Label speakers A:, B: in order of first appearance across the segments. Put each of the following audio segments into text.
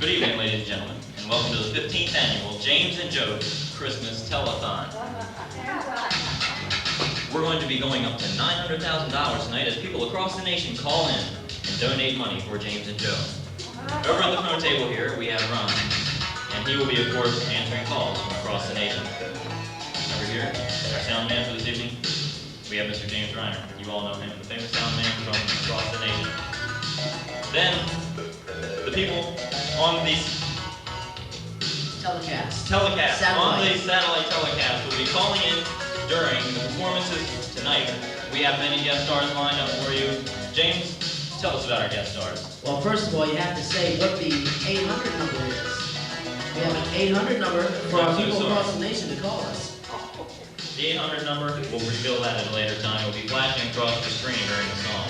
A: Good evening, ladies and gentlemen, and welcome to the 15th annual James and Joe Christmas Telethon. We're going to be going up to $900,000 tonight as people across the nation call in and donate money for James and Joe. Over at the front table here, we have Ron, and he will be, of course, answering calls from across the nation. Over here, our sound man for this evening, we have Mr. James Rainier. You all know him, the famous sound man from across the nation. Then, the people on these
B: satellite
A: telecasts will be calling in during the performances tonight. We have many guest stars lined up for you. James, tell us about our guest stars.
B: Well, first of all, you have to say what the 800 number is. We have an 800 number for our people across the nation to call us.
A: The 800 number, we'll reveal that at a later time. It will be flashing across the screen during the song.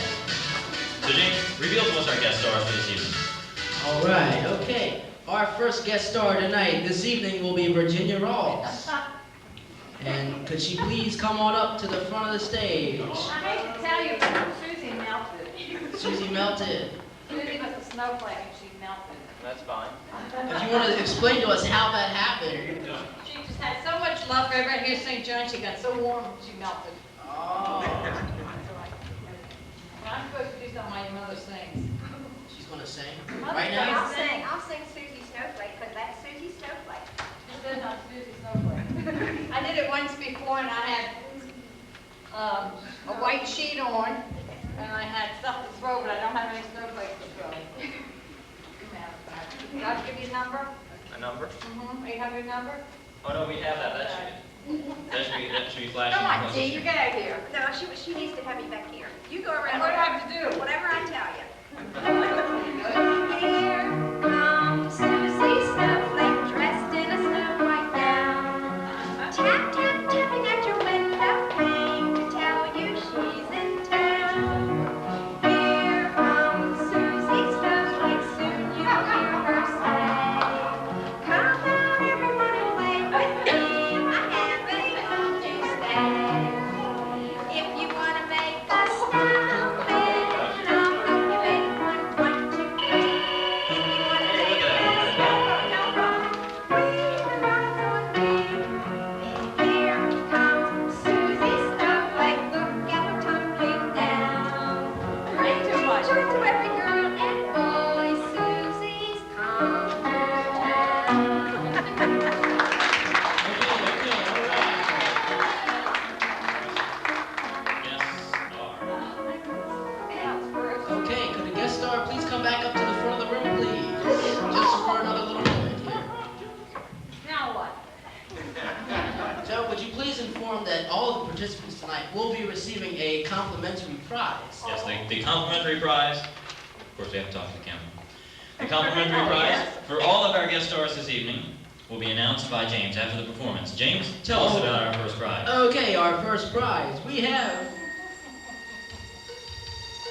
A: So James, reveal to us our guest stars for this evening.
B: All right, okay. Our first guest star tonight, this evening, will be Virginia Rawls. And could she please come on up to the front of the stage?
C: I hate to tell you, but Susie melted.
B: Susie melted.
C: Susie was a snowflake and she melted.
A: That's fine.
B: If you want to explain to us how that happened.
C: She just had so much love for everybody here at St. John, she got so warm she melted.
B: Oh.
C: Well, I'm supposed to do something while your mother sings.
B: She's going to sing
C: Mother
B: right now?
D: I'll sing Susie Snowflake, because that's Susie Snowflake.
C: She says I'm Susie Snowflake. I did it once before and I had a white sheet on and I had stuff to throw, but I don't have any snowflakes to throw. Can I give you a number?
A: A number?
C: 800 number?
A: Oh no, we have that. That should be flashing.
C: Come on,
A: across the
C: G, you
A: screen.
C: get out of here.
D: No, she needs to have me back here. You go around.
C: And what do I have to do?
D: Whatever I tell you. Here comes Susie Snowflake, dressed in a snow white gown. Tap, tap, tapping at your window pane to tell you she's in town. Here comes Susie Snowflake, soon you'll hear her say, come on everyone and play with me, I have a home to stay. If you want to make a snowman, I'll help you make one, 1, 2, 3. If you want to make a snowman, we're gonna throw a beam. Here comes Susie Snowflake, look at her tumbling down. Great teacher to every girl and boy, Susie's come to town.
B: Okay, could the guest star please come back up to the front of the room, please? Just for another little moment here.
C: Now what?
B: Joe, would you please inform that all of the participants tonight will be receiving a complimentary prize?
A: Yes, the complimentary prize. Of course, we have to talk to the camera. The complimentary prize for all of our guest stars this evening will be announced by James after the performance. James, tell us about our first prize.
B: Okay, our first prize we have.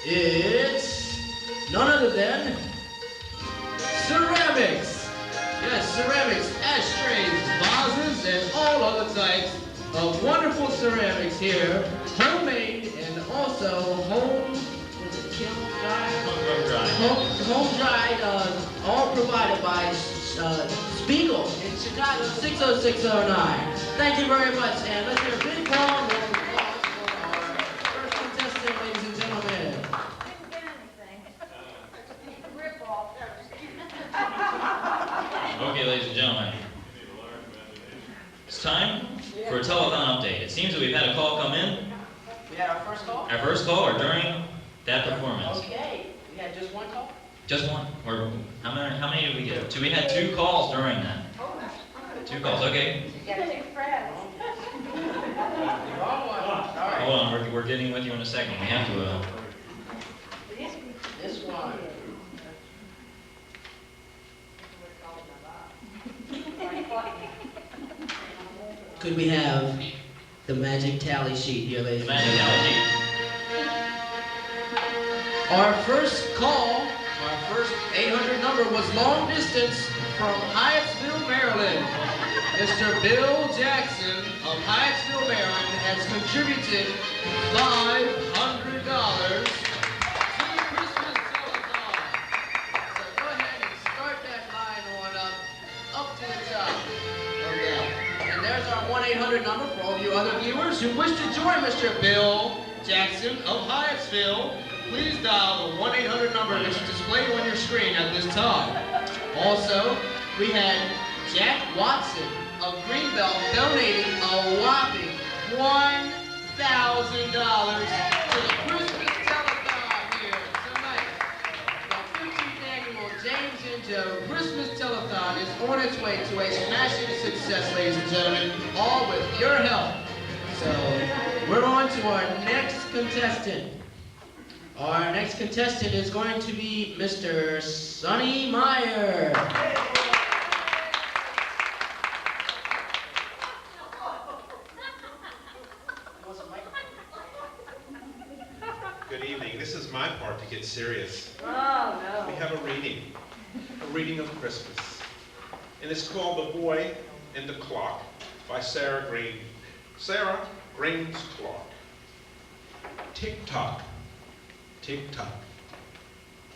B: It's none other than ceramics. Yes, ceramics, ashtrays, vases, and all other types of wonderful ceramics here, homemade and also home dried, all provided by Spiegel in Chicago 60609. Thank you very much, and let's hear a big round of applause for our first contestant, ladies and gentlemen.
C: Didn't get anything. Rip off.
A: Okay, ladies and gentlemen. It's time for a telethon update. It seems that we've had a call come in.
B: We had our first call?
A: Our first call or during that performance.
B: Okay, we had just one call?
A: Just one. Or how many did we get? We had 2 calls during that. 2 calls, okay.
C: You got 2 friends.
B: Wrong one. All right.
A: Hold on, we're getting with you in a second. We have to,
B: This one. Could we have the magic tally sheet here, ladies and
A: Magic
B: gentlemen?
A: Alley.
B: Our first call, our first 800 number was long distance from Hyattsville, Maryland. Mr. Bill Jackson of Hyattsville, Maryland has contributed $500 to the Christmas telethon. So go ahead and start that live Mr. Bill Jackson of Hyattsville. Please dial the 1-800 number that is displayed on your screen at this time. Also, we had Jack Watson of Greenbelt donating a whopping $1,000 to the Christmas telethon here tonight. The 15th annual James and Joe Christmas telethon is on its way to a smashing success, ladies and gentlemen, all with your help. So, we're on to our next contestant. Our next contestant is going to be Mr. Sonny Meyer.
E: Good evening. This is my part to get serious.
C: Oh,
E: We have a reading of Christmas. And it's called The Boy and the Clock by Sarah Green's Clock. Tick-tock, tick-tock.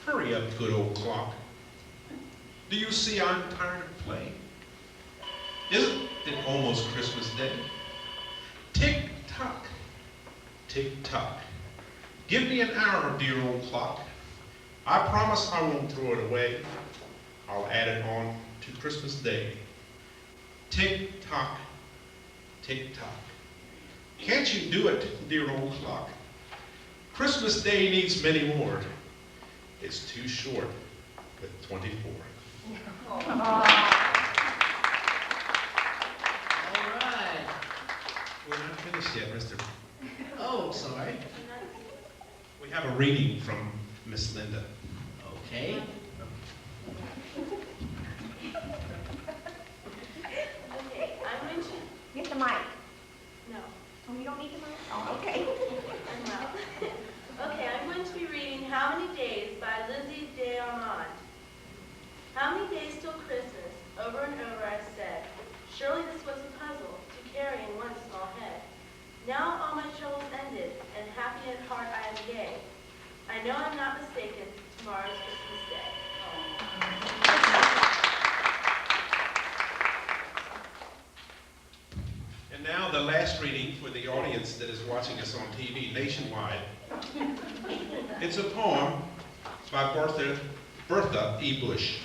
E: Hurry up, good old clock. Do you see I'm tired of playing? Isn't it almost Christmas Day? Tick-tock, tick-tock. Give me an hour, dear old clock. I promise I won't throw it away. I'll add it on to Christmas Day. Tick-tock, tick-tock. Can't you do it, dear old clock? Christmas Day needs many more. It's too short with 24.
B: All right.
E: We're not finished yet, Mr.
B: Oh, sorry.
E: We have a reading from Miss Linda.
B: Okay.
F: Okay, I'm going to,
D: Get the mic.
F: no,
D: Oh, you don't need the mic? Oh, okay.
F: I'm not. Okay, I'm going to be reading How Many Days by Lizzie DeArmond. How many days till Christmas? Over and over I said, surely this was a puzzle to carry in one small head. Now all my troubles ended, and happy at heart I am gay. I know I'm not mistaken, tomorrow's Christmas Day.
E: And now the last reading for the audience that is watching us on TV nationwide. It's a poem by Bertha E. Bush,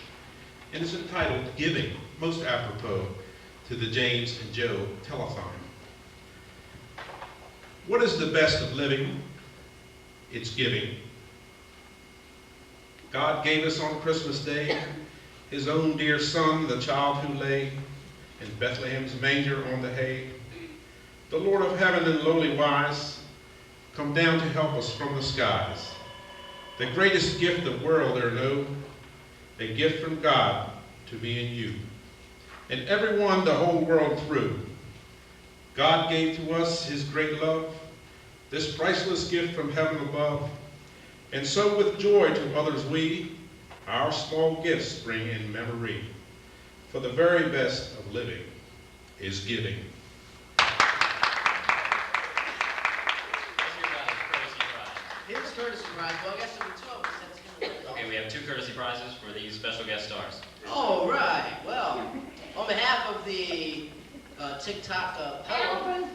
E: and it's entitled Giving, most apropos to the James and Joe telethon. What is the best of living? It's giving. God gave us on Christmas Day his own dear son, the child who lay in Bethlehem's manger on the hay. The Lord of heaven and lowly wise, come down to help us from the skies. The greatest gift the world e'er know, a gift from God to me and you, and everyone the whole world through. God gave to us his great love, this priceless gift from heaven above, and so with joy to others we, our small gifts bring in memory, for the very best of living is giving.
B: Here's courtesy prize. Well, I guess there'll be 12 because that's going to
A: Okay, we have 2 courtesy prizes for these special guest stars.
B: All right. Well, on behalf of the TikTok poem,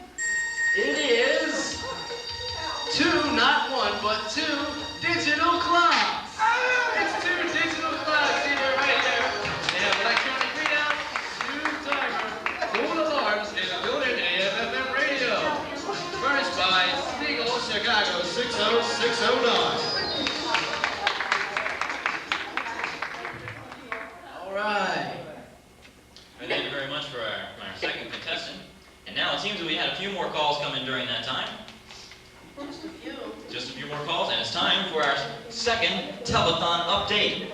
B: it is 2, not 1, but 2 digital clocks. It's 2 digital clocks here, right here. They have electronic readout, 2 timer, 4 alarms, and a built-in AM/FM radio. Furnished by Spiegel, Chicago 60609. All right.
A: Thank you very much for our second contestant. And now it seems that we had a few more calls come in during that time. Just a few more calls, and it's time for our second telethon update.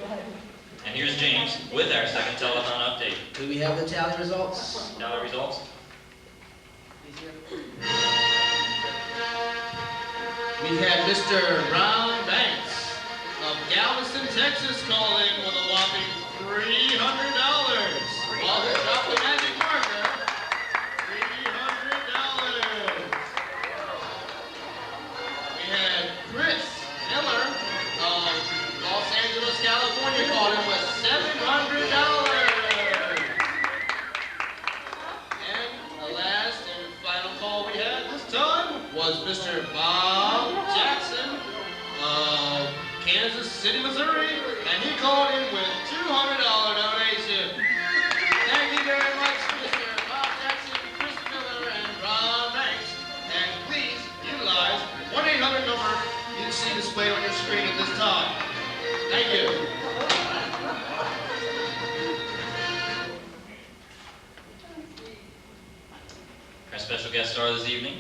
A: And here's James with our second telethon update.
B: Do we have the tally results?
A: Tally results.
B: We had Mr. Ron Banks of Galveston, Texas, call in with a whopping $300. While he dropped the magic marker, $300. We had Chris Miller of Los Angeles, California, called in with $700. And the last and final call we had this time was
G: Mr. Bob Jackson of Kansas City, Missouri, and he called in with $200 donation. Thank you very much, Mr. Bob Jackson, Chris Miller, and Ron Banks. And please utilize 1-800 number you see displayed on your screen at this time. Thank you.
A: Our special guest star this evening,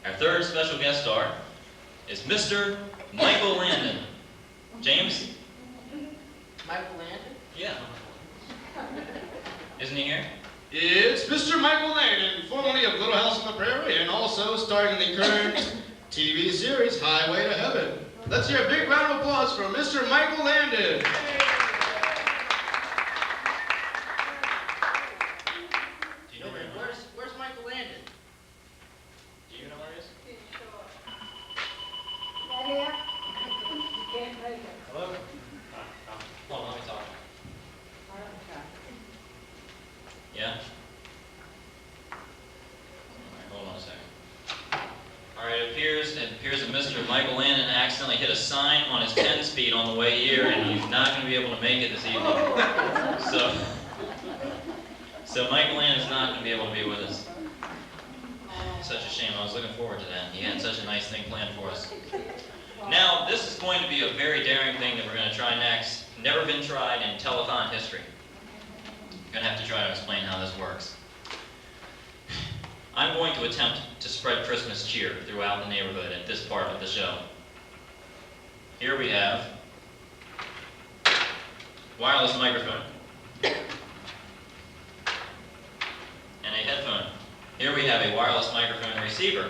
A: our third special guest star, is Mr. Michael Landon. James?
B: Michael Landon?
A: Yeah. Isn't he here?
G: It's Mr. Michael Landon, formerly of Little House on the Prairie, and also starring in the current TV series Highway to Heaven. Let's hear a big round of applause for Mr. Michael Landon.
A: Do you know where he is?
B: Where's Michael Landon?
A: Do you know where he is?
C: Right here? You can't make it.
A: Hello? Hold on, let me talk. Yeah? Alright, hold on a second. Alright, it appears that Mr. Michael Landon accidentally hit a sign on his 10-speed on the way here, and he's not going to be able to make it this evening. So Michael Landon is not going to be able to be with us. Such a shame. I was looking forward to that. He had such a nice thing planned for us. Now, this is going to be a very daring thing that we're going to try next. Never been tried in telethon history. I'm going to have to try to explain how this works. I'm going to attempt to spread Christmas cheer throughout the neighborhood at this part of the show. Here we have wireless microphone and a headphone. Here we have a wireless microphone receiver.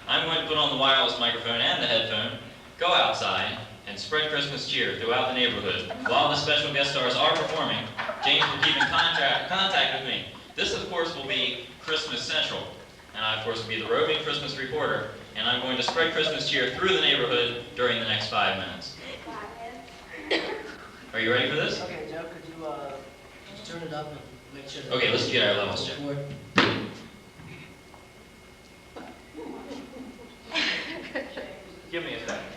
A: I'm going to put on the wireless microphone and the headphone, go outside, and spread Christmas cheer throughout the neighborhood. While the special guest stars are performing, James will keep in contact with me. This, of course, will be Christmas Central. And I, of course, will be the roving Christmas reporter. And I'm going to spread Christmas cheer through the neighborhood during the next 5 minutes. Are you ready for this?
B: Okay, Joe, could you just turn it up and make sure that...
A: Okay, let's get our levels checked. Give me a second.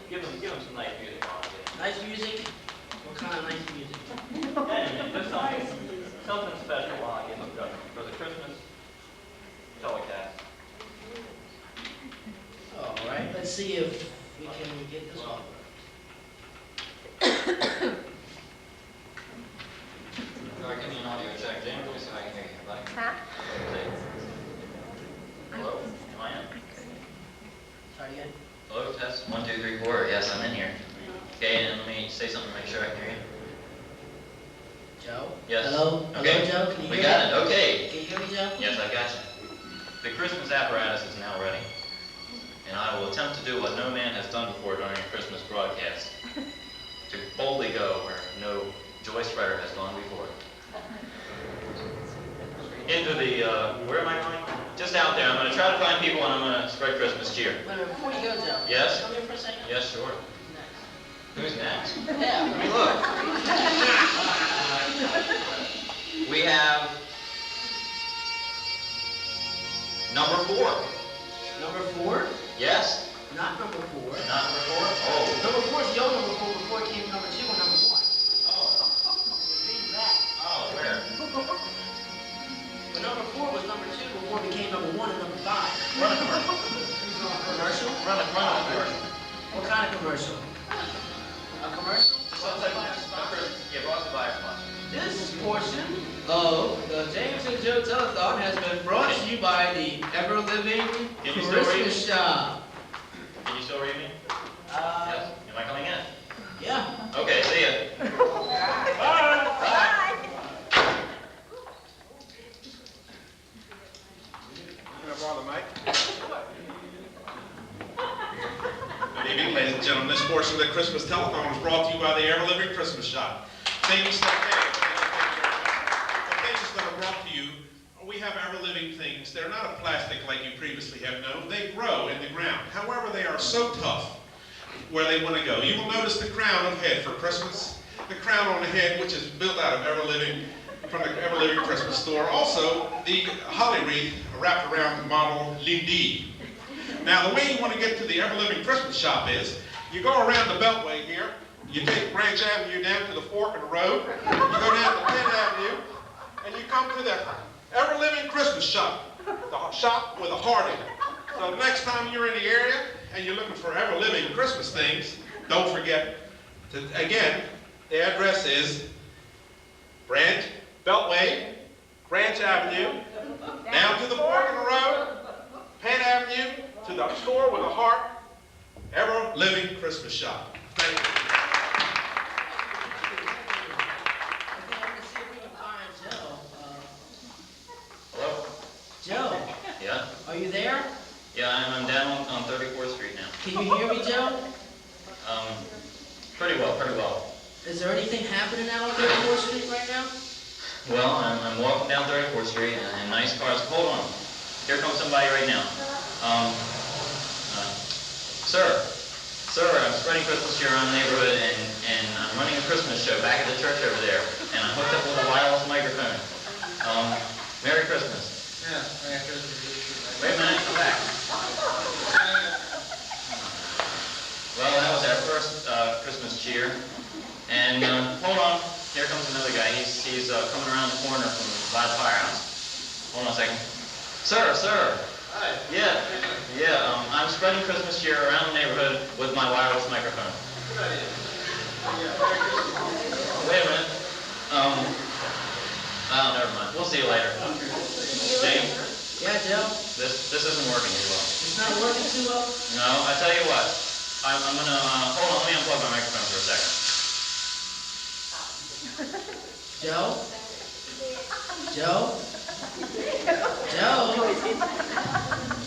A: Give them some nice music on it.
B: Nice music? What kind of nice music?
A: Anyway, just something special while I get hooked up for the Christmas telecast.
B: All right, let's see if we can get this off.
A: All right, give me an audio check, James, so I can hear you. Buddy.
D: Huh?
A: Hello? Am I in?
B: Start again.
A: Hello, test. 1, 2, 3, 4. Yes, I'm in here. Okay, and let me say something to make sure I can hear you.
B: Joe?
A: Yes.
B: Hello?
A: Okay.
B: Hello, Joe? Can you
A: We
B: hear
A: got
B: me?
A: it. Okay.
B: Can you hear me, Joe?
A: Yes, I've got you. The Christmas apparatus is now ready. And I will attempt to do what no man has done before during a Christmas broadcast. To boldly go where no joy spreader has gone before. Into the, where am I going? Just out there. I'm going to try to find people and I'm going to spread Christmas cheer.
B: Wait a minute, before you go, Joe.
A: Yes?
B: Come here for a second.
A: Yes, sure. Who's next?
B: Yeah.
A: Let me look. We have number 4.
B: Number 4?
A: Yes?
B: Not number 4.
A: Not number 4? Oh.
B: Number 4 is the old number 4 before it came number 2 and number 1.
A: Oh.
B: Repeat that.
A: Oh, where?
B: But number 4 was number 2 before it became number 1 and number 5.
A: Run a commercial.
B: Commercial?
A: Run a commercial.
B: What kind of commercial? A commercial?
A: Yeah, brought to by a sponsor.
B: This portion of the James and Joe Telethon has been brought to you by the Ever-Living
A: Can you still read?
B: Christmas Shop.
A: Can you still read me? Yes. Am I coming in?
B: Yeah.
A: Okay, see ya.
D: Bye.
E: Can I borrow the mic? Good evening, ladies and gentlemen. This portion of the Christmas Telethon was brought to you by the Ever-Living Christmas Shop. Things that are brought to you, we have ever-living things. They're not of plastic like you previously have known. They grow in the ground. However, they are so tough where they want to go. You will notice the crown of head for Christmas. The crown on the head, which is built out of ever-living from the Ever Living Christmas store. Also, the holly wreath wrapped around the model Lindy. Now, the way you want to get to the Ever Living Christmas shop is, you go around the Beltway here, you take Branch Avenue down to the fork of the road, you go down to Penn Avenue, and you come to the Ever Living Christmas shop, the shop with a heart in it. So the next time you're in the area and you're looking for Ever Living Christmas things, don't forget to, again, the address is Beltway, Branch Avenue, down to the fork of the road, Penn Avenue, to the store with a heart, Ever Living Christmas shop. Thank you.
B: Okay, I'm gonna see if we can find Joe.
A: Hello?
B: Joe,
A: Yeah?
B: are you there?
A: Yeah, I'm down on 34th Street now.
B: Can you hear me, Joe?
A: Pretty well, pretty well.
B: Is there anything happening out on 34th Street right now?
A: Well, I'm walking down 34th Street and nice cars. Hold on. Here comes somebody right now. Sir, I'm spreading Christmas cheer around the neighborhood and I'm running a Christmas show back at the church over there. And I'm hooked up with a wireless microphone. Merry Christmas.
G: Yeah, Merry Christmas.
A: Wait a minute, come back. Well, that was our first Christmas cheer. And hold on, here comes another guy. He's coming around the corner from by the firehouse. Hold on a second. Sir.
G: Hi.
A: Yeah. I'm spreading Christmas cheer around the neighborhood with my wireless microphone.
G: Good idea. Yeah, Merry Christmas.
A: Wait a minute. Oh, never mind. We'll see you later. James,
B: Yeah, Joe?
A: this isn't working too well.
B: It's not working too well?
A: No, I tell you what. I'm gonna hold on. Let me unplug my microphone for a second.
B: Joe? Joe?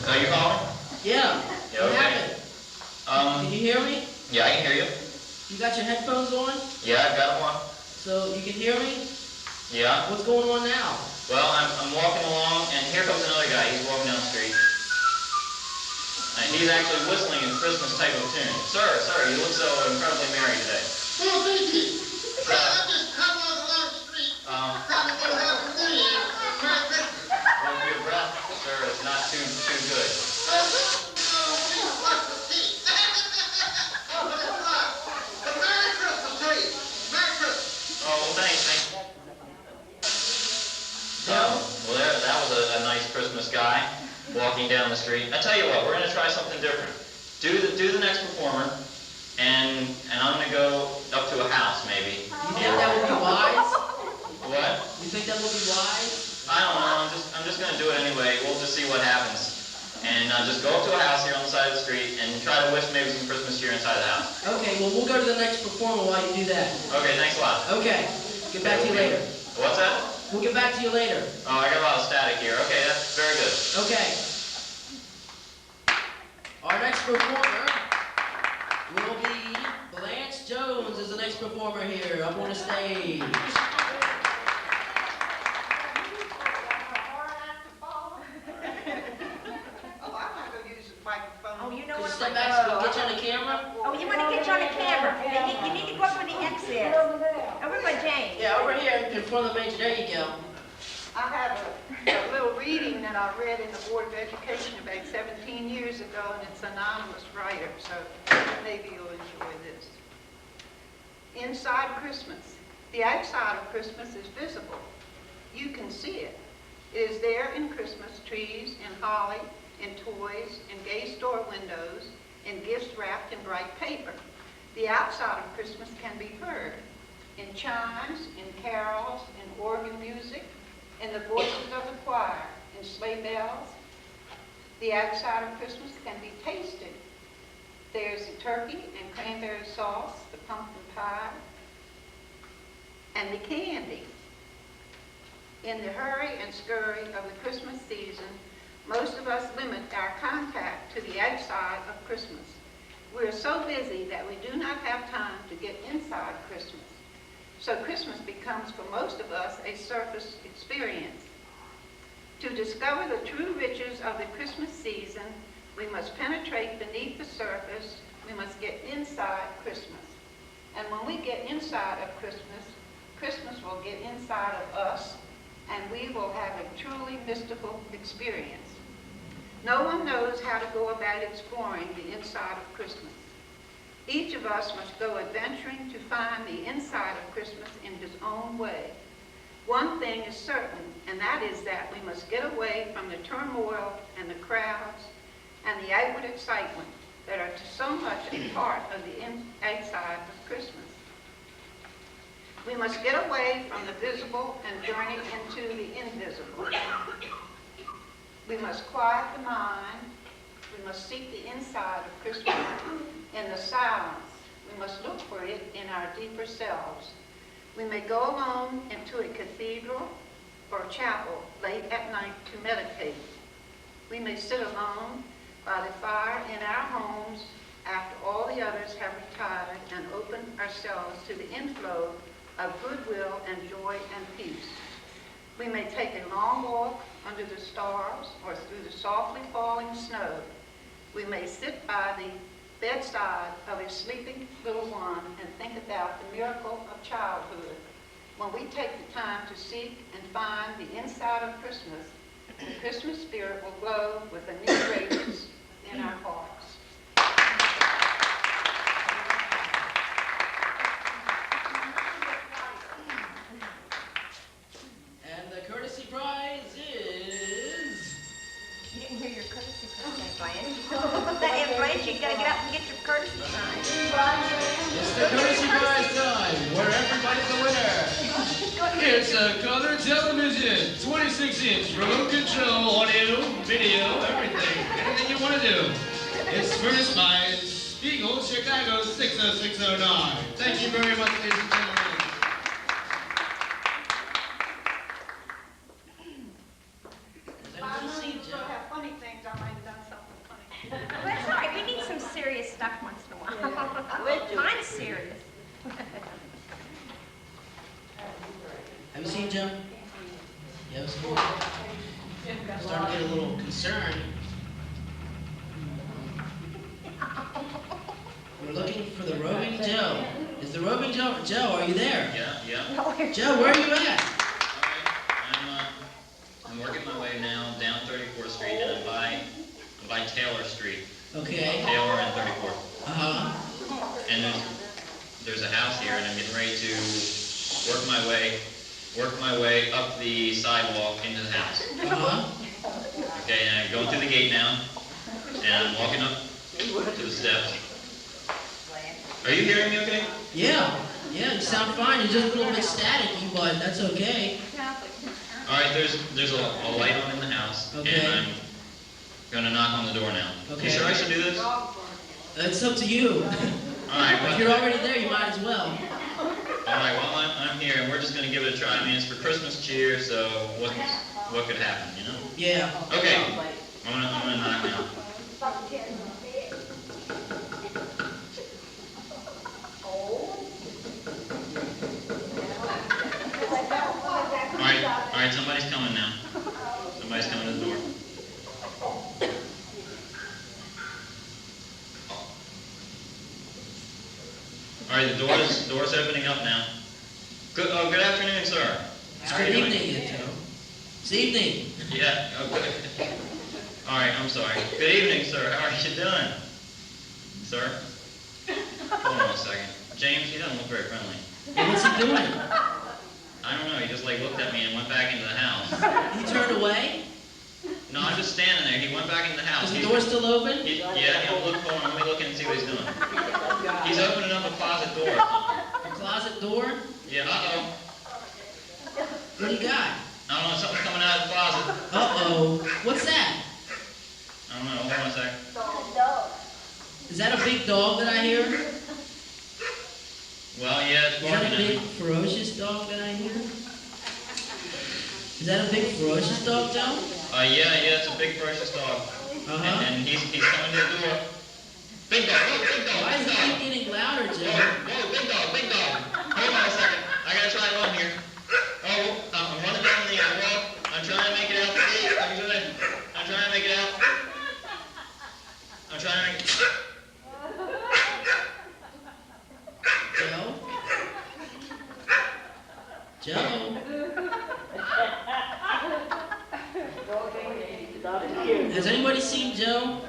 A: Oh, you calling?
B: Yeah.
A: Yeah,
B: What
A: okay.
B: happened? Can you hear me?
A: Yeah, I can hear you.
B: You got your headphones on?
A: Yeah, I've got them on.
B: So you can hear me?
A: Yeah.
B: What's going on now?
A: Well, I'm walking along, and here comes another guy. He's walking down the street. And he's actually whistling a Christmas type of tune. Sir, you look so incredibly merry today.
H: Oh, thank you. I just come on along the street. Probably going to have a New Year. Merry Christmas.
A: Hold your breath, sir. It's not too good.
H: Please watch the teeth. Oh, that's right. But Merry Christmas to you. Merry Christmas.
A: Oh, well, thanks.
B: Joe?
A: Well, that was a nice Christmas guy walking down the street. I tell you what, we're going to try something different. Do the next performer, and I'm going to go up to a house, maybe.
B: You think that would be wise?
A: What?
B: You think that would be wise?
A: I don't know. I'm just going to do it anyway. We'll just see what happens. And just go up to a house here on the side of the street and try to wish maybe some Christmas cheer inside the house.
B: Okay, well, we'll go to the next performer while you do that.
A: Okay, thanks a lot.
B: Okay, get back to you later.
A: What's that?
B: We'll get back to you later.
A: Oh, I got a lot of static here. Okay, that's very good.
B: Okay. Our next performer will be Blanche Jones is the next performer here up on the stage.
C: Oh, you know
B: Could you
C: what?
B: step back so we can get you on the camera?
C: Oh, you want to get you on the camera. You need to go up where the X is. Over by James.
B: Yeah, over here in front of the major. There you go.
I: I have a little reading that I read in the Board of Education about 17 years ago, and it's an anonymous writer, so maybe you'll enjoy this. Inside Christmas. The outside of Christmas is visible. You can see it. It is there in Christmas trees, in holly, in toys, in gay store windows, in gifts wrapped in bright paper. The outside of Christmas can be heard in chimes, in carols, in organ music, in the voices of the choir, in sleigh bells. The outside of Christmas can be tasted. There's the turkey and cranberry sauce, the pumpkin pie, and the candy. In the hurry and scurry of the Christmas season, most of us limit our contact to the outside of Christmas. We're so busy that we do not have time to get inside Christmas. So Christmas becomes, for most of us, a surface experience. To discover the true riches of the Christmas season, we must penetrate beneath the surface. We must get inside Christmas. And when we get inside of Christmas, Christmas will get inside of us, and we will have a truly mystical experience. No one knows how to go about exploring the inside of Christmas. Each of us must go adventuring to find the inside of Christmas in his own way. One thing is certain, and that is that we must get away from the turmoil and the crowds and the outward excitement that are so much a part of the inside of Christmas. We must get away from the visible and journey into the invisible. We must quiet the mind. We must seek the inside of Christmas in the silence. We must look for it in our deeper selves. We may go alone into a cathedral or a chapel late at night to meditate. We may sit alone by the fire in our homes after all the others have retired and open ourselves to the inflow of goodwill and joy and peace. We may take a long walk under the stars or through the softly falling snow. We may sit by the bedside of a sleeping little one and think about the miracle of childhood. When we take the time to seek and find the inside of Christmas, the Christmas spirit will glow with a new radiance in our hearts.
B: And the courtesy prize is...
D: You didn't hear your courtesy prize, Blanche. That Blanche, you gotta get up and get your courtesy prize.
B: It's the courtesy prize time, where everybody's a winner.
G: It's a color television, 26-inch, remote control, audio, video, everything. Anything you want to do. It's furnished by Spiegel, Chicago 60609. Thank you very much, ladies and gentlemen.
I: I know you still have funny things. I might have done something funny.
D: Well, that's all right. We need some serious stuff once in a while. Mine's serious.
B: Have you seen Jim? Yeah, it's cool. I'm starting to get a little concerned. We're looking for the roving Joe. Is the roving Joe? Joe, are you there?
A: Yeah.
B: Joe, where are you at?
A: I'm working my way now down 34th Street and I'm by Taylor Street.
B: Okay.
A: Taylor and 34th.
B: Uh-huh.
A: And there's a house here, and I'm getting ready to work my way up the sidewalk into the house.
B: Uh-huh.
A: Okay, and I'm going through the gate now, and I'm walking up to the steps. Are you hearing me okay?
B: Yeah, you sound fine. You're just a little bit staticky, but that's okay.
A: All right, there's a light on in the house,
B: Okay.
A: and I'm gonna knock on the door now.
B: Okay.
A: You sure I should do this?
B: It's up to you.
A: All right,
B: If you're already there, you might as well.
A: All right, well, I'm here, and we're just gonna give it a try. I mean, it's for Christmas cheer, so what could happen, you know?
B: Yeah.
A: Okay, I'm gonna knock now. All right, somebody's coming now. Somebody's coming to the door. All right, the door's opening up now. Good afternoon, sir.
B: It's
A: How are
B: good
A: you doing?
B: evening, Joe. It's evening.
A: Yeah, okay. All right, I'm sorry. Good evening, sir. How are you doing? Sir? Hold on a second. James, he doesn't look very friendly.
B: Hey, what's he doing?
A: I don't know, he just like looked at me and went back into the house.
B: He turned away?
A: No, I'm just standing there. He went back into the house.
B: Is the door still open?
A: Hold on, let me look in and see what he's doing. He's opening up a closet door.
B: A closet door?
A: Yeah, uh-oh.
B: What do you got?
A: I don't know, something's coming out of the closet.
B: Uh-oh. What's that?
A: I don't know, hold on a sec.
B: Is that a big dog that I hear?
A: Well, yeah, it's
B: Is that
A: barking
B: a
A: at
B: big,
A: me.
B: ferocious dog that I hear? Is that a big, ferocious dog, Joe?
A: Yeah, it's a big ferocious dog.
B: Uh-huh.
A: And he's coming to the door. Big dog, big dog,
B: Why
A: big
B: is
A: dog.
B: he getting louder, Joe?
A: Whoa, big dog. Hold on a second. I gotta try it on here. Oh, I'm running down the walk. I'm trying to make it out the gate. I'm trying to make it out. I'm trying to make it.
B: Joe? Joe?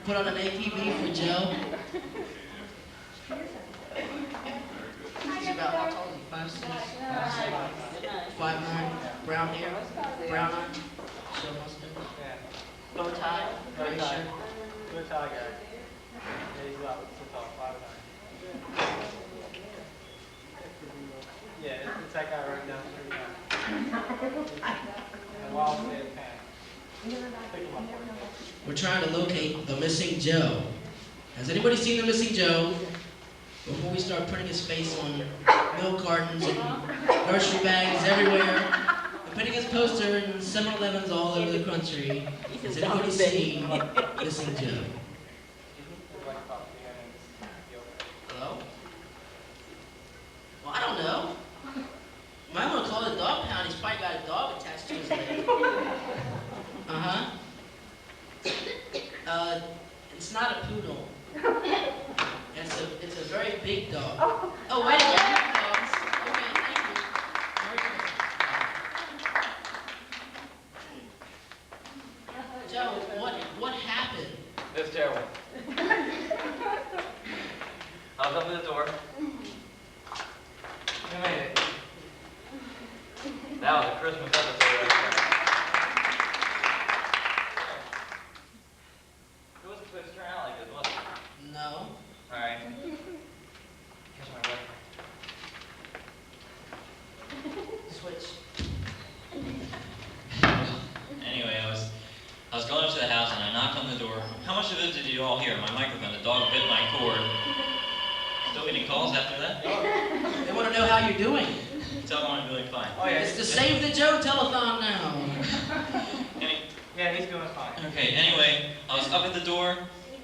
B: Put on an APB for Joe. He's about, how tall is he? 5'6"? 5'9", brown hair, brown eye, show mustache, bow tie, gray shirt.
J: Good tall guy. Yeah, he's about so tall, 5'9". Yeah, it's that guy right down the street now. And wild state of panic. Pick him up for you.
B: We're trying to locate the missing Joe. Has anybody seen the missing Joe? Before we start putting his face on milk cartons and grocery bags everywhere, and putting his poster in 7-Elevens all over the country, has anybody seen missing Joe? Hello? Well, I don't know. Might want to call the dog pound. He's probably got a dog attached to his leg. Uh-huh. It's not a poodle. It's a very big dog. Oh, wait a minute. You have dogs. Okay, thank you. Very good. Joe, what happened?
A: It's terrible. I was up at the door. You made it. That was a Christmas episode right there. It wasn't supposed to turn out like this, was it?
B: No.
A: Alright. Here's my whip.
B: Switch.
A: Anyway, I was going up to the house and I knocked on the door. How much of it did you all hear? My microphone, the dog bit my cord. Still getting calls after that?
B: They want to know how you're doing.
A: Tell them I'm doing fine.
J: Oh, yeah.
B: It's the Save the Joe telethon now.
J: Yeah, he's doing fine.
A: Okay, anyway, I was up at the door,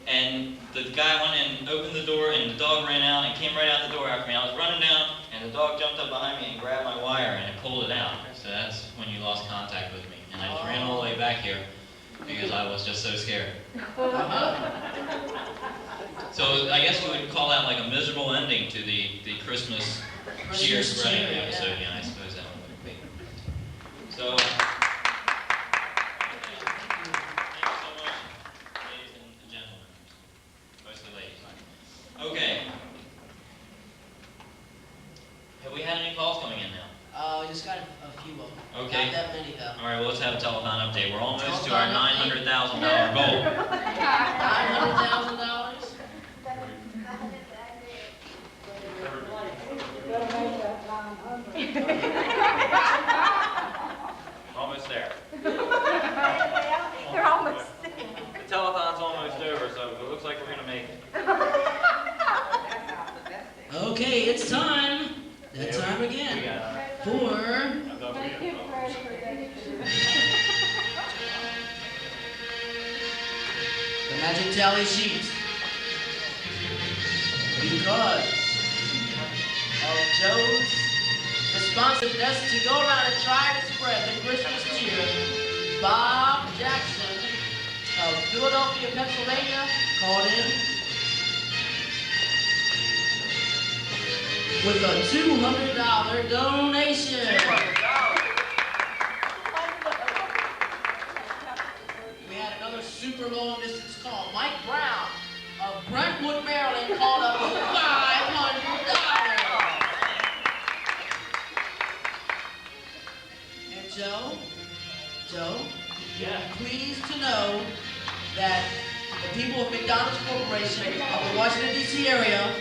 A: and the guy went and opened the door, and the dog ran out and came right out the door after me. I was running down, and the dog jumped up behind me and grabbed my wire, and it pulled it out. So that's when you lost contact with me. And I just ran all the way back here, because I was just so scared. So I guess you would call that like a miserable ending to the Christmas cheer spreading episode. Yeah, I suppose that one would be. So, thank you so much, ladies and gentlemen. Mostly ladies. Okay. Have we had any calls coming in now?
B: We just got a few of them.
A: Okay.
B: Not that many though.
A: All right, well, let's have a telethon update. We're almost to our $900,000 goal.
B: $900,000?
A: Almost there.
C: They're almost there.
A: The telethon's almost over, so it looks like we're going to make it.
B: Okay, it's time. That time again. For the magic tally sheet. Because of Joe's responsiveness to go around and try to spread the Christmas cheer, Bob Jackson of Philadelphia, Pennsylvania, called in with a $200 donation. We had another super long distance call. Mike Brown of Brentwood, Maryland, called up with $500. And Joe,
A: Yeah.
B: pleased to know that the people of McDonald's Corporation of the Washington, D.C. area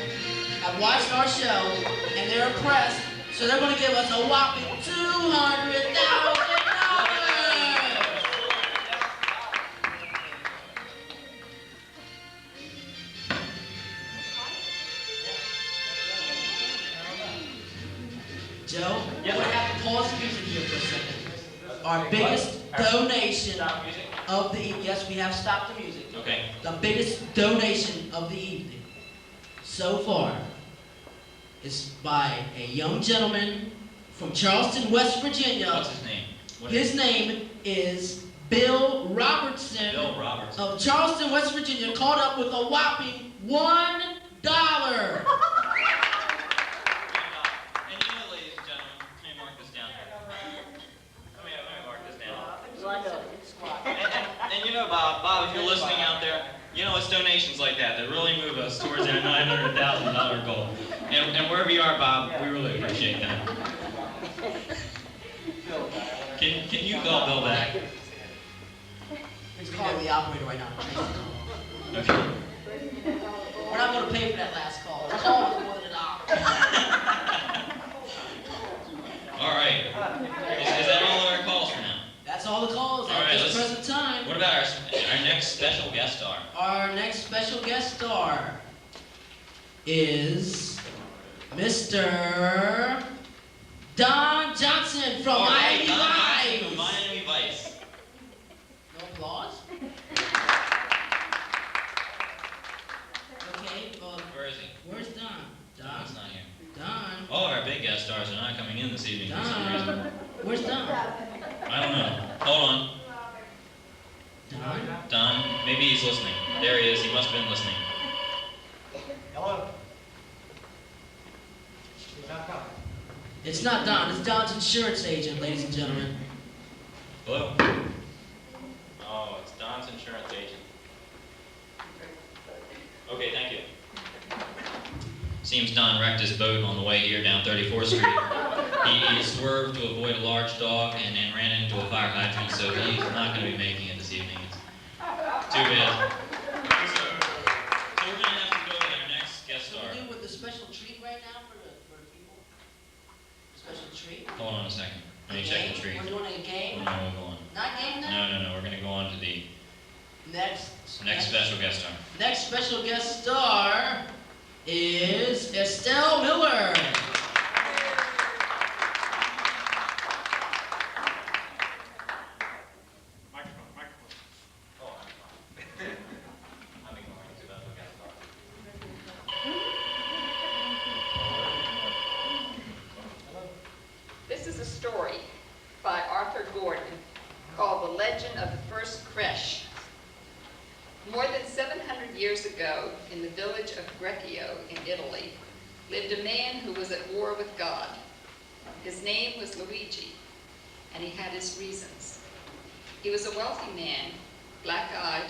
B: have watched our show and they're impressed, so they're going to give us a whopping $200,000. Joe, we're going to have to pause the music here for a second. Our biggest donation
A: Stop music?
B: of the evening. Yes, we have stopped the music.
A: Okay.
B: The biggest donation of the evening so far is by a young gentleman from Charleston, West Virginia.
A: What's his name?
B: His name is Bill Robertson
A: Bill Robertson.
B: of Charleston, West Virginia, called up with a whopping $1.
A: And you know, ladies and gentlemen, let me mark this down here. Let me mark this down. know, Bob, if you're listening out there, you know it's donations like that that really move us towards our $900,000 goal. And wherever you are, Bob, we really appreciate that. Can you call Bill back?
B: He's calling the operator right now.
A: Okay.
B: We're not going to pay for that last call. That's all for more than $1.
A: All right. Is that all of our calls for now?
B: That's all the calls
A: All
B: at
A: right,
B: this present time.
A: What about our next special guest star?
B: Our next special guest star is Mr. Don Johnson from
A: All right,
B: Miami
A: Don Johnson
B: Vice.
A: from Miami Vice.
B: No applause? Okay, well,
A: Where is he?
B: where's Don? Don?
A: Don's not here.
B: Don?
A: All of our big guest stars are not coming in this evening for some reason.
B: Don? Where's Don?
A: I don't know. Hold on.
B: Don?
A: Don, maybe he's listening. There he is. He must have been listening.
J: Hello? He's not coming.
B: It's not Don. It's Don's insurance agent, ladies and gentlemen.
A: Hello? Oh, it's Don's insurance agent. Okay, thank you. Seems Don wrecked his boat on the way here down 34th Street. He swerved to avoid a large dog and ran into a fire hydrant, so he's not going to be making it this evening. It's too bad. So we're going to have to go with our next guest star.
B: What do we do with the special treat right now for the people? Special treat?
A: Hold on a second. Let me check the tree.
B: We're doing a game?
A: No, we'll go on.
B: Not game now?
A: No. We're going to go on to the
B: Next
A: special guest star.
B: Next special guest star is Estelle Miller.
C: This is a story by Arthur Gordon called The Legend of the First Creche. More than 700 years ago, in the village of Greccio in Italy, lived a man who was at war with God. His name was Luigi, and he had his reasons. He was a wealthy man, black-eyed,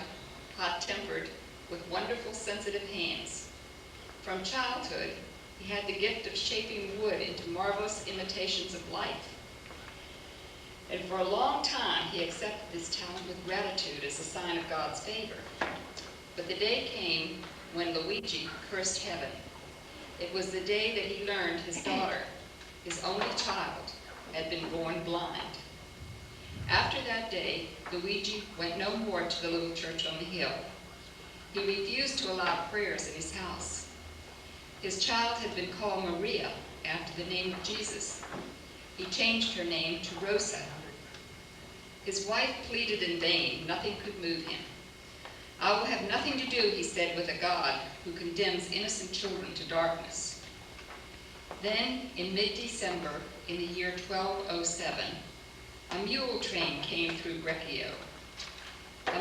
C: hot-tempered, with wonderful sensitive hands. From childhood, he had the gift of shaping wood into marvelous imitations of life. And for a long time, he accepted this talent with gratitude as a sign of God's favor. But the day came when Luigi cursed heaven. It was the day that he learned his daughter, his only child, had been born blind. After that day, Luigi went no more to the little church on the hill. He refused to allow prayers in his house. His child had been called Maria, after the name of Jesus. He changed her name to Rosa. His wife pleaded in vain. Nothing could move him. I will have nothing to do, he said, with a God who condemns innocent children to darkness. Then, in mid-December, in the year 1207, a mule train came through Greccio.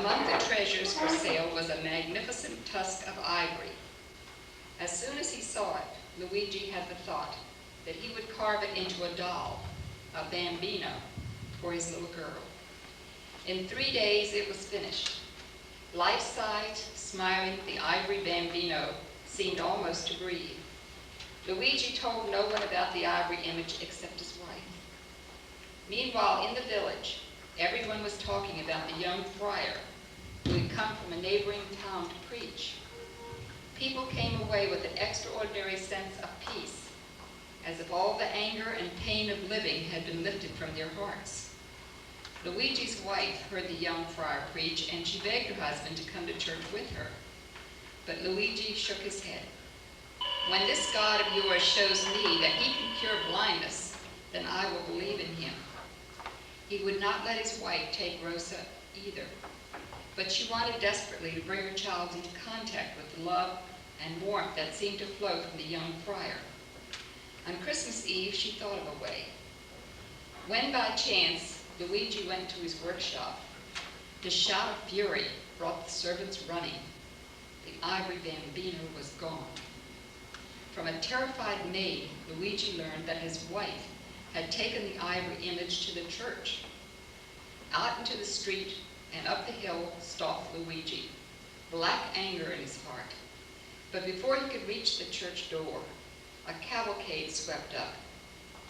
C: Among the treasures for sale was a magnificent tusk of ivory. As soon as he saw it, Luigi had the thought that he would carve it into a doll, a bambino, for his little girl. In 3 days it was finished. Life-size, smiling, the ivory bambino seemed almost to breathe. Luigi told no one about the ivory image except his wife. Meanwhile, in the village, everyone was talking about the young friar who had come from a neighboring town to preach. People came away with an extraordinary sense of peace, as if all the anger and pain of living had been lifted from their hearts. Luigi's wife heard the young friar preach, and she begged her husband to come to church with her. But Luigi shook his head. When this God of yours shows me that he can cure blindness, then I will believe in him. He would not let his wife take Rosa either, but she wanted desperately to bring her child into contact with the love and warmth that seemed to flow from the young friar. On Christmas Eve, she thought of a way. When by chance Luigi went to his workshop, his shout of fury brought the servants running. The ivory bambino was gone. From a terrified maid, Luigi learned that his wife had taken the ivory image to the church. Out into the street, and up the hill stalked Luigi, black anger in his heart. But before he could reach the church door, a cavalcade swept up.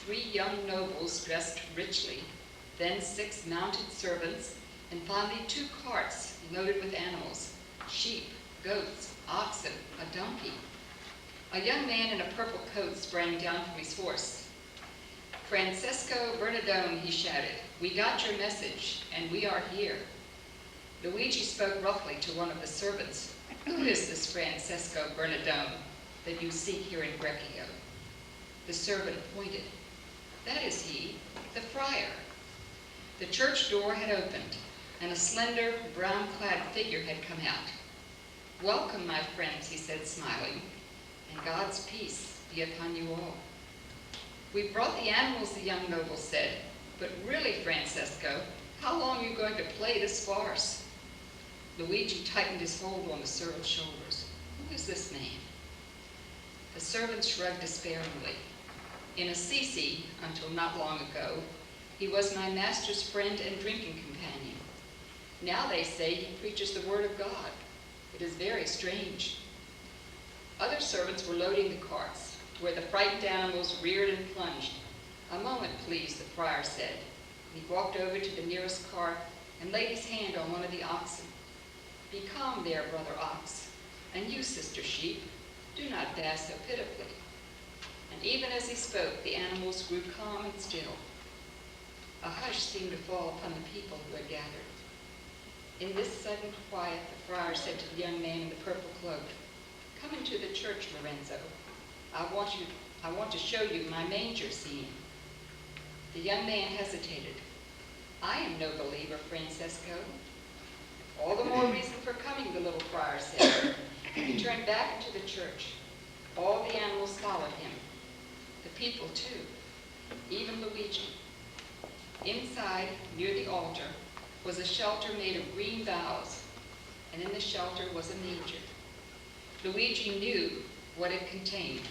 C: 3 young nobles dressed richly, then 6 mounted servants, and finally 2 carts loaded with animals, sheep, goats, oxen, a donkey. A young man in a purple coat sprang down from his horse. "Francesco Bernardone," he shouted, "we got your message, and we are here." Luigi spoke roughly to one of the servants. "Who is this Francesco Bernardone that you seek here in Breccio?" The servant pointed. "That is he, the friar." The church door had opened, and a slender, brown-clad figure had come out. "Welcome, my friends," he said, smiling, "and God's peace be upon you all." "We brought the animals," the young noble said, "but really, Francesco, how long are you going to play this farce?" Luigi tightened his hold on the servant's shoulders. "Who is this man?" The servant shrugged despairingly. "In Assisi, until not long ago, he was my master's friend and drinking companion. Now they say he preaches the word of God. It is very strange." Other servants were loading the carts, where the frightened animals reared and plunged. "A moment, please," the friar said. He walked over to the nearest cart and laid his hand on one of the oxen. "Be calm there, brother ox, and you, sister sheep, do not bash so pitifully." And even as he spoke, the animals grew calm and still. A hush seemed to fall upon the people who had gathered. In this sudden quiet, the friar said to the young man in the purple cloak, "Come into the church, Lorenzo. I want to show you my manger scene." The young man hesitated. "I am no believer, Francesco." "All the more reason for coming," the little friar said. He turned back into the church. All the animals followed him. The people, too, even Luigi. Inside, near the altar, was a shelter made of green boughs, and in the shelter was a manger. Luigi knew what it contained,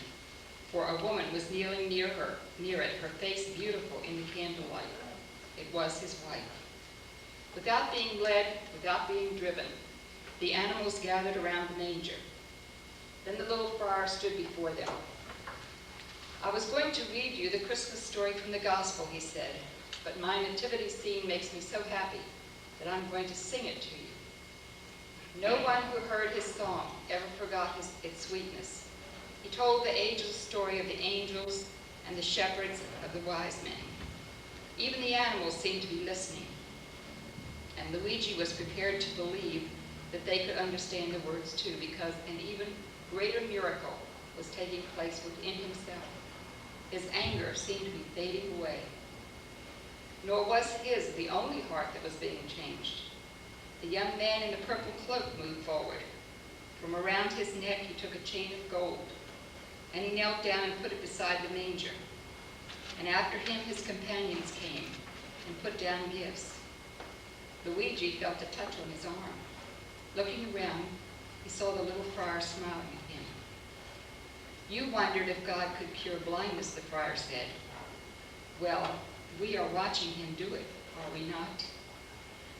C: for a woman was kneeling near it, her face beautiful in the candlelight. It was his wife. Without being led, without being driven, the animals gathered around the manger. Then the little friar stood before them. "I was going to read you the Christmas story from the Gospel," he said, "but my nativity scene makes me so happy that I'm going to sing it to you." No one who heard his song ever forgot its sweetness. He told the ageless story of the angels and the shepherds of the wise men. Even the animals seemed to be listening. And Luigi was prepared to believe that they could understand the words too, because an even greater miracle was taking place within himself. His anger seemed to be fading away. Nor was his the only heart that was being changed. The young man in the purple cloak moved forward. From around his neck he took a chain of gold, and he knelt down and put it beside the manger. And after him his companions came and put down gifts. Luigi felt a touch on his arm. Looking around, he saw the little friar smiling at him. "You wondered if God could cure blindness," the friar said. "Well, we are watching him do it, are we not?"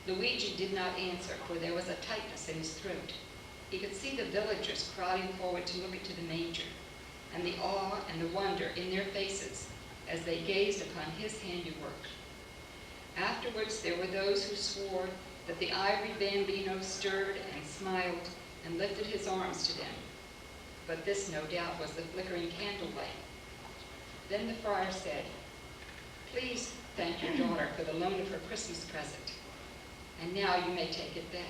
C: Luigi did not answer, for there was a tightness in his throat. He could see the villagers crowding forward to look into the manger, and the awe and the wonder in their faces as they gazed upon his handiwork. Afterwards, there were those who swore that the ivory bambino stirred and smiled and lifted his arms to them. But this, no doubt, was the flickering candlelight. Then the friar said, "Please thank your daughter for the loan of her Christmas present. And now you may take it back."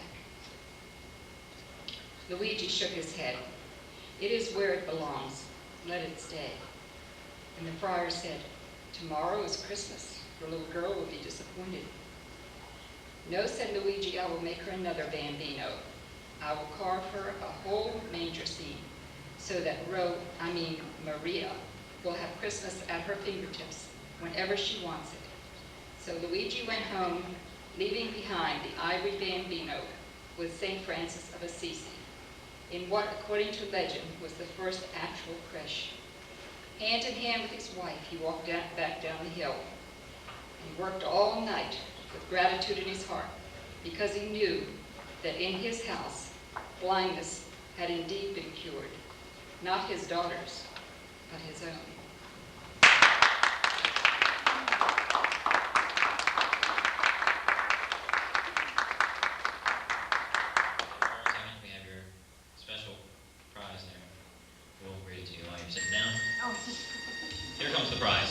C: Luigi shook his head. "It is where it belongs. Let it stay." And the friar said, "Tomorrow is Christmas. Your little girl will be disappointed." "No," said Luigi, "I will make her another bambino. I will carve her a whole manger scene, so that Maria will have Christmas at her fingertips whenever she wants it." So Luigi went home, leaving behind the ivory bambino with St. Francis of Assisi, in what, according to legend, was the first actual creche. Hand in hand with his wife, he walked back down the hill. He worked all night with gratitude in his heart because he knew that in his house blindness had indeed been cured, not his daughter's, but his own.
A: We have your special prize there. We'll read it to you while you're sitting down. Here comes the prize.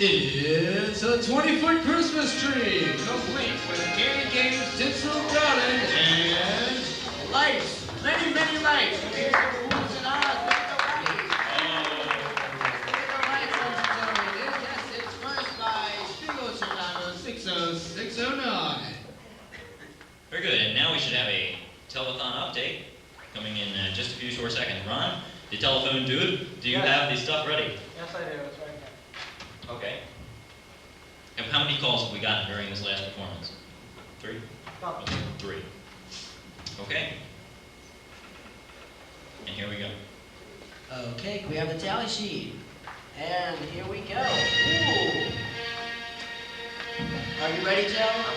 B: It's a 20-foot Christmas tree, complete with candy canes, tinsel garland, and lights. Many, many lights. Here's the rules and odds with the lights. With the lights, ladies and gentlemen. Yes, it's first by Spiegel Chicago 60609.
A: Very good, and now we should have a telethon update coming in just a few short seconds. Ron, the telephone dude, do you have the stuff ready?
J: Yes, I do. It's right here.
A: Okay. And how many calls have we gotten during this last performance? 3?
J: Stop.
A: 3. Okay. And here we go.
B: Okay, can we have the tally sheet? And here we go. Ooh. Are you ready, Joe?
J: I'm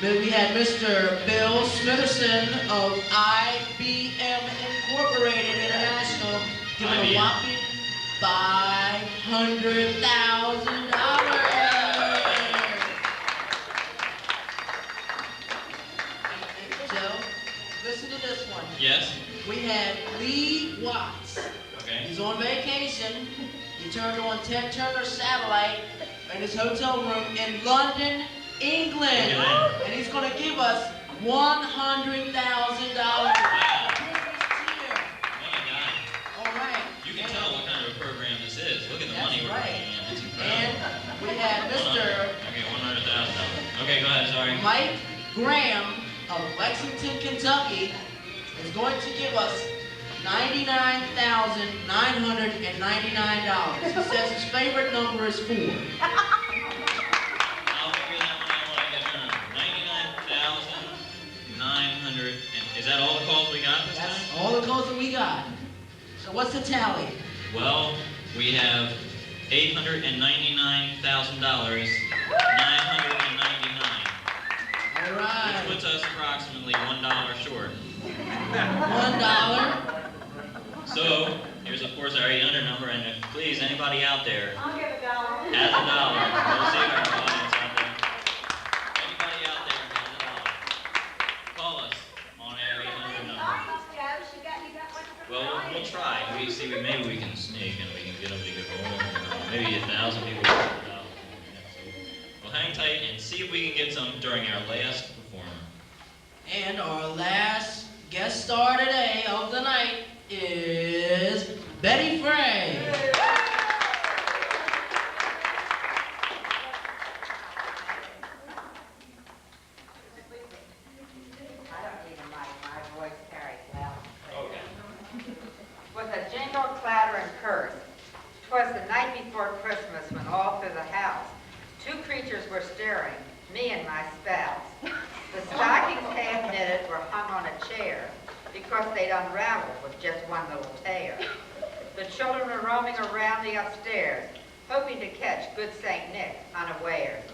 J: ready.
B: We had Mr. Bill Smitherson of IBM Incorporated International giving a
A: IBM.
B: whopping $500,000. Joe, listen to this one.
A: Yes?
B: We had Lee Watts.
A: Okay.
B: He's on vacation. He turned on Ted Turner satellite in his hotel room in London, England.
A: England.
B: And he's going to give us $100,000.
A: Wow.
B: All right.
A: You can tell what kind of a program this is. Look at the money we're
B: right.
A: bringing in. It's
B: And
A: incredible.
B: we had Mr.
A: Okay, $100,000. Okay, go ahead, sorry.
B: Mike Graham of Lexington, Kentucky is going to give us $99,999. He says his favorite number is 4.
A: I'll figure that one out when I get done. 99,900. Is that all the calls we got this
B: That's
A: time?
B: all the calls that we got. So what's the tally?
A: Well, we have $899,999.
B: All right.
A: Which puts us approximately $1 short.
B: $1.
A: So, here's of course our 800 number, and if please, anybody out there
F: I'll give $1.
A: has $1. We'll see our audience out there. Anybody out there has $1. Call us on our 800 number. Well, we'll try. Maybe we can sneak and we can get them to give maybe 1,000 people. Well, hang tight and see if we can get some during our last performer.
B: And our last guest star today of the night is Betty Frey.
K: I don't need a mic, my voice carries well.
A: Okay.
K: With a jingle, clatter, and curse, 'twas the night before Christmas when all through the house 2 creatures were staring, me and my spouse. The stockings half knitted were hung on a chair because they'd unraveled with just one little tear. The children were roaming around the upstairs, hoping to catch good St. Nick unawares.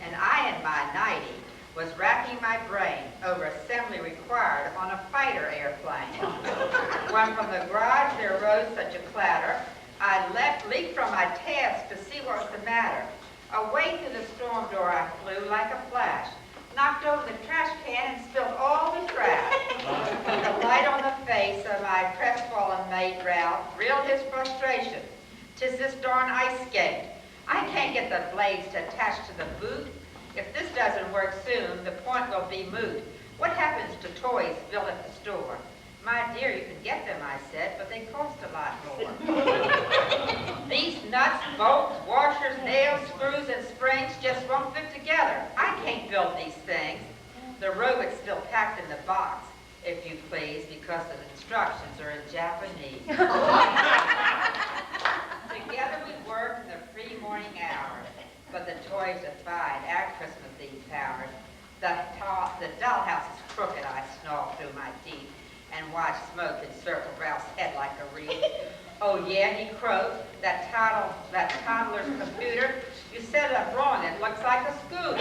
K: And I in my nightie was racking my brain over assembly required on a fighter airplane. When from the garage there rose such a clatter, I leaped from my task to see what was the matter. Away through the storm door I flew like a flash, knocked over the trash can and spilled all the trash. The light on the face of my crestfallen mate Ralph reeled his frustration. 'Tis this darn ice skate. I can't get the blades to attach to the boot. If this doesn't work soon, the point will be moot. What happens to toys built at the store? My dear, you can get them, I said, but they cost a lot more. These nuts, bolts, washers, nails, screws, and springs just won't fit together. I can't build these things. The robot's still packed in the box, if you please, because the instructions are in Japanese. Together we worked in the free morning hours, but the toys defied our Christmas Eve powers. The dollhouse is crooked, I snarled through my teeth and watched smoke encircle Ralph's head like a wreath. Oh yeah, he croaked, that toddler's computer, you set it up wrong, it looks like a scooter.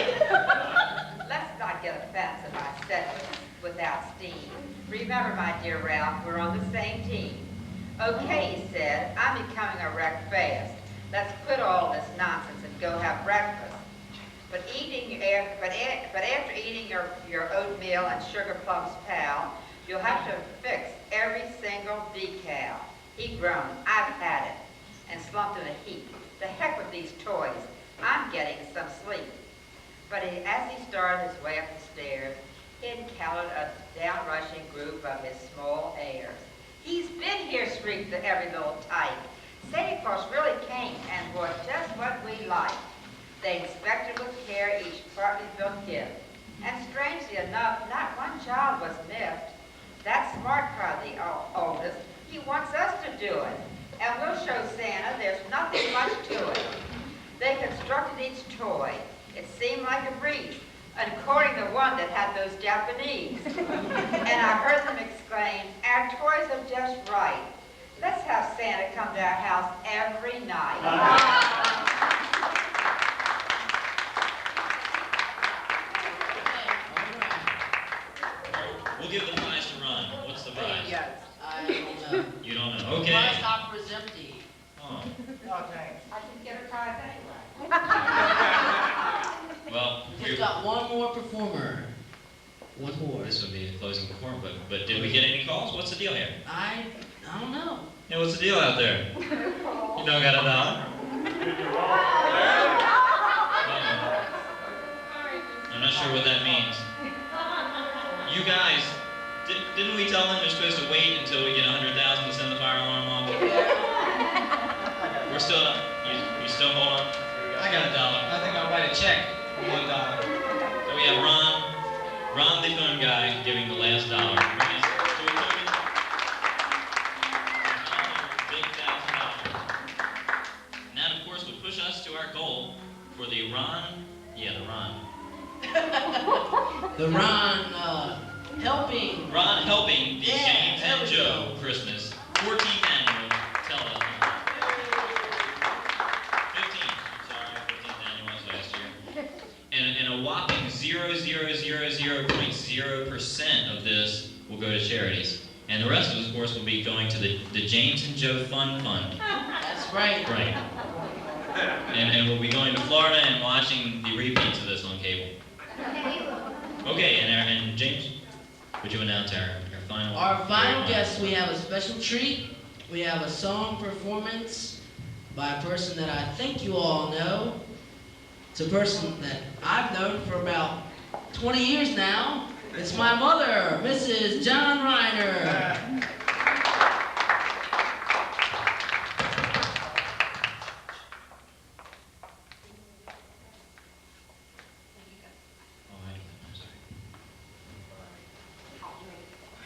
K: not get offensive, I said without steam. Remember, my dear Ralph, we're on the same team. Okay, he said, I'm becoming a wreck fast. Let's quit all this nonsense and go have breakfast. But after eating your oatmeal and sugar plums, pal, you'll have to fix every single decal. He groaned, I've had it, and slumped in a heap. The heck with these toys. I'm getting some sleep. But as he started his way up the stairs, he encountered a down-rushing group of his small heirs. He's been here, shrieked every little tyke. Santa Claus really came and brought just what we like. They inspected with care each partly built gift. And strangely enough, not one child was miffed. That smart, cried the oldest. He wants us to do it. And we'll show Santa there's nothing much to it. They constructed each toy. It seemed like a breeze, according to one that had those Japanese. And I heard them exclaim, our toys are just right. Let's have Santa come to our house every night.
A: We'll give the prize to Ron. What's the prize?
B: Yes, I don't know.
A: You don't know.
B: The
A: Okay.
B: prize hopper is empty.
A: Oh.
I: Oh, thanks.
K: I can get a prize anyway.
A: Well,
B: We've got one more performer. One more.
A: this would be the closing performance, but did we get any calls? What's the deal here?
B: I don't know.
A: Yeah, what's the deal out there? You don't got a dollar? I'm not sure what that means. You guys, didn't we tell them they're supposed to wait until we get 100,000 to send the fire alarm off? We're still not. You still hold on?
J: I got a dollar. I think I'll write a check for $1.
A: So we have Ron the phone guy, giving the last dollar. Big $1,000. And that, of course, would push us to our goal for the Ron.
B: The Ron helping.
A: Ron helping the
B: Yeah,
A: James
B: there
A: and
B: we
A: Joe Christmas 14th annual telethon. 15th annual was last year. And a whopping 0.000% of this will go to charities. And the rest of it, of course, will be going to the James and Joe Fun Fund.
B: That's right.
A: Right. And we'll be going to Florida and watching the repeats of this on cable. Okay, and James, would you announce our final?
B: Our final guest, we have a special treat. We have a song performance by a person that I think you all know. It's a person that I've known for about 20 years now. It's my mother, Mrs. John Rainier.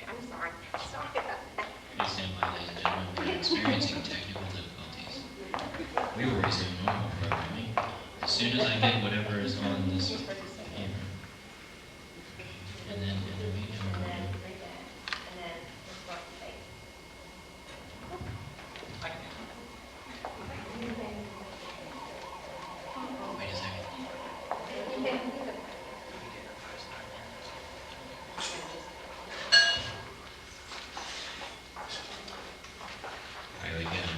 C: I'm sorry.
A: Please stand by, ladies and gentlemen. We are experiencing technical difficulties. We will resume normal programming as soon as I get whatever is on this camera. And then we can. Wait a second. All right, again.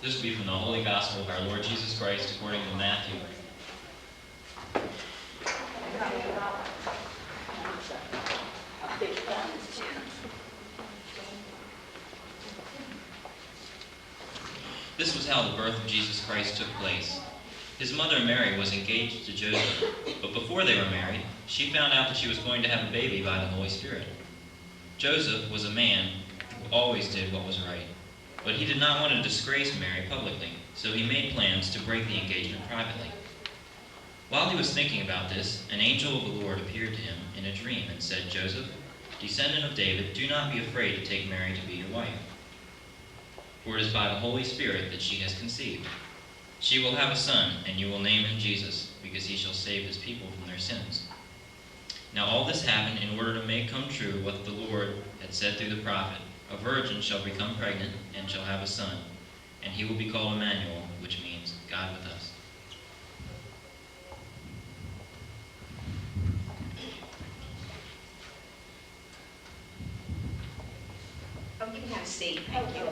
A: This will be from the Holy Gospel of our Lord Jesus Christ according to Matthew. This was how the birth of Jesus Christ took place. His mother Mary was engaged to Joseph, but before they were married, she found out that she was going to have a baby by the Holy Spirit. Joseph was a man who always did what was right, but he did not want to disgrace Mary publicly, so he made plans to break the engagement privately. While he was thinking about this, an angel of the Lord appeared to him in a dream and said, "Joseph, descendant of David, do not be afraid to take Mary to be your wife. For it is by the Holy Spirit that she has conceived. She will have a son, and you will name him Jesus, because he shall save his people from their sins." Now all this happened in order to make come true what the Lord had said through the prophet. A virgin shall become pregnant and shall have a son, and he will be called Emmanuel, which means God with us.
L: seat. Thank you.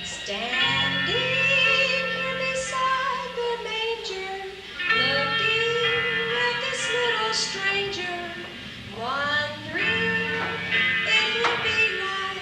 D: Standing here beside the manger, looking at this little stranger, wondering if he'll be right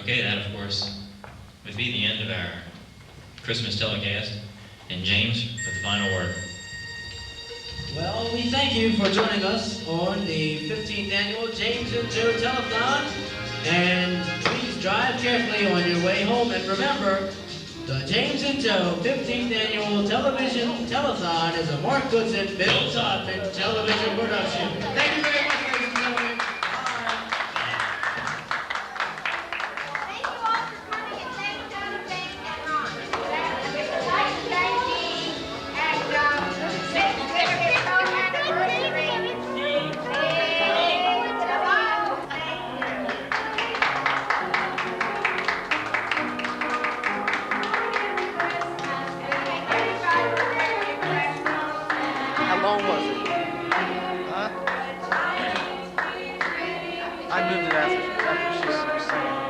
A: Okay, that of course would be the end of our Christmas telecast. And James, with the final word.
B: Well, we thank you for joining us on the 15th annual James and Joe Telethon. And please drive carefully on your way home. And remember, the James and Joe 15th annual television telethon is a Mark Goodson, Bill Todman television production. Thank you very much, ladies and gentlemen.
D: Thank you all for coming, and thank Joe, thank and Ron. Thank you, and anniversary.
J: How long was it? Huh? I moved it after she was saying.